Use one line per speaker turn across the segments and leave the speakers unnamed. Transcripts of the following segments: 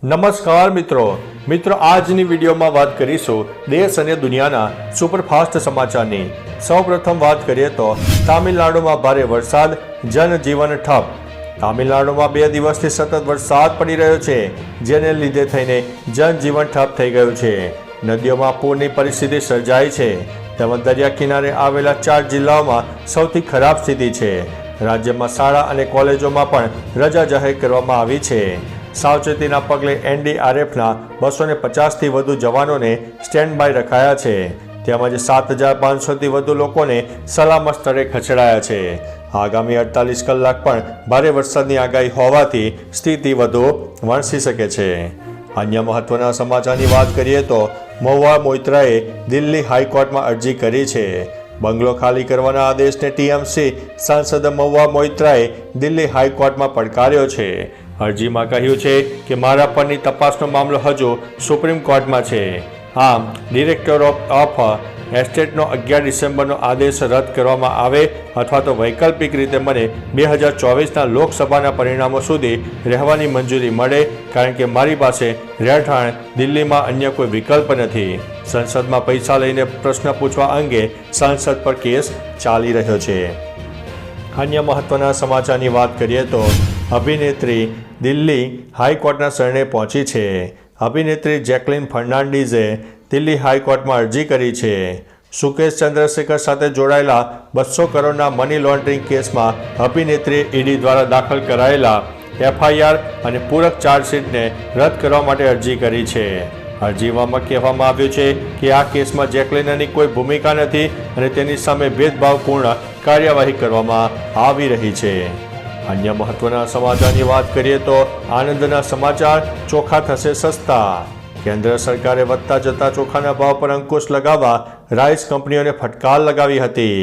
નમસ્કાર મિત્રો આજની વિડીયોમાં વાત કરીશું દેશ અને દુનિયાના સુપરફાસ્ટ સમાચારની। સૌપ્રથમ વાત કરીએ તો તામિલનાડુમાં ભારે વરસાદ, જનજીવન ઠપ। તામિલનાડુમાં 2 દિવસથી સતત વરસાદ પડી રહ્યો છે, જેને લીધે થઈને જનજીવન ઠપ થઈ ગયું છે। નદીઓમાં પૂરની પરિસ્થિતિ સર્જાઈ છે, તેમજ દરિયા કિનારે આવેલા 4 જિલ્લાઓમાં સૌથી ખરાબ સ્થિતિ છે। રાજ્યમાં શાળા અને કોલેજોમાં પણ રજા જાહેર કરવામાં આવી છે। સાવચેતીના પગલે NDRFના 250થી વધુ જવાનોને સ્ટેન્ડ બાય રખાયા છે, તેમજ 7500થી વધુ લોકોને સલામત સ્થળે ખસેડાયા છે। આગામી 48 કલાક પણ ભારે વરસાદની આગાહી હોવાથી સ્થિતિ વધુ વણસી શકે છે। અન્ય મહત્વના સમાચારની વાત કરીએ તો મહુવા મોઇત્રાએ દિલ્હી હાઈકોર્ટમાં અરજી કરી છે। બંગલો ખાલી કરવાના આદેશને TMC સાંસદ મહુવા મોઇત્રાએ દિલ્હી હાઈકોર્ટમાં પડકાર્યો છે। અરજીમાં કહ્યું છે કે મારા પરની તપાસનો મામલો હજુ સુપ્રીમ કોર્ટમાં છે। આમ ડિરેક્ટર ઓફ એસ્ટેટનો 11 ડિસેમ્બરનો આદેશ રદ કરવામાં આવે અથવા તો વૈકલ્પિક રીતે મને 2024ના લોકસભાના પરિણામો સુધી રહેવાની મંજૂરી મળે, કારણ કે મારી પાસે રહેઠાણ દિલ્હીમાં અન્ય કોઈ વિકલ્પ નથી। સંસદમાં પૈસા લઈને પ્રશ્ન પૂછવા અંગે સાંસદ પર કેસ ચાલી રહ્યો છે। અન્ય મહત્વના સમાચારની વાત કરીએ તો અભિનેત્રી દિલ્હી હાઈકોર્ટના શરણે પહોંચી છે। અભિનેત્રી જેકલિન ફર્નાન્ડીઝે દિલ્હી હાઈકોર્ટમાં અરજી કરી છે। સુકેશ ચંદ્રશેખર સાથે જોડાયેલા 200 કરોડના મની લોન્ડરિંગ કેસમાં અભિનેત્રીએ ED દ્વારા દાખલ કરાયેલા FIR અને પૂરક ચાર્જશીટને રદ કરવા માટે અરજી કરી છે। અરજીમાં કહેવામાં આવ્યું છે કે આ કેસમાં જેકલિનની કોઈ ભૂમિકા નથી અને તેની સામે ભેદભાવપૂર્ણ કાર્યવાહી કરવામાં આવી રહી છે। અન્ય મહત્વના સમાચારની વાત કરીએ તો આનંદના સમાચાર, ચોખા થશે સસ્તા। કેન્દ્ર સરકારે વધતા જતા ચોખાના ભાવ પર અંકુશ લગાવવા રાઈસ કંપનીઓને ફટકાર લગાવી હતી।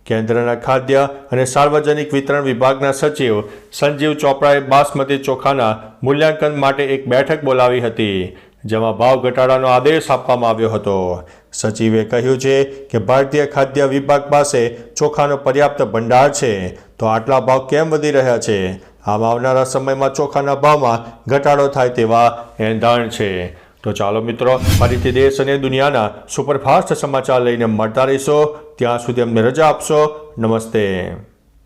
કેન્દ્રના ખાદ્ય અને સાર્વજનિક વિતરણ વિભાગના સચિવ સંજીવ ચોપડાએ બાસમતી ચોખાના મૂલ્યાંકન માટે એક બેઠક બોલાવી હતી, જેમાં ભાવ ઘટાડાનો આદેશ આપવામાં આવ્યો હતો। સચિવે કહ્યું છે કે ભારતીય ખાદ્ય વિભાગ પાસે ચોખાનો પર્યાપ્ત ભંડાર છે, તો આટલા ભાવ કેમ વધી રહ્યા છે? આમ આવનારા સમયમાં ચોખાના ભાવમાં ઘટાડો થાય તેવા એંધાણ છે। તો ચાલો મિત્રો, ફરીથી દેશ અને દુનિયાના સુપરફાસ્ટ સમાચાર લઈને મળતા રહીશો। ત્યાં સુધી અમને રજા આપશો। નમસ્તે।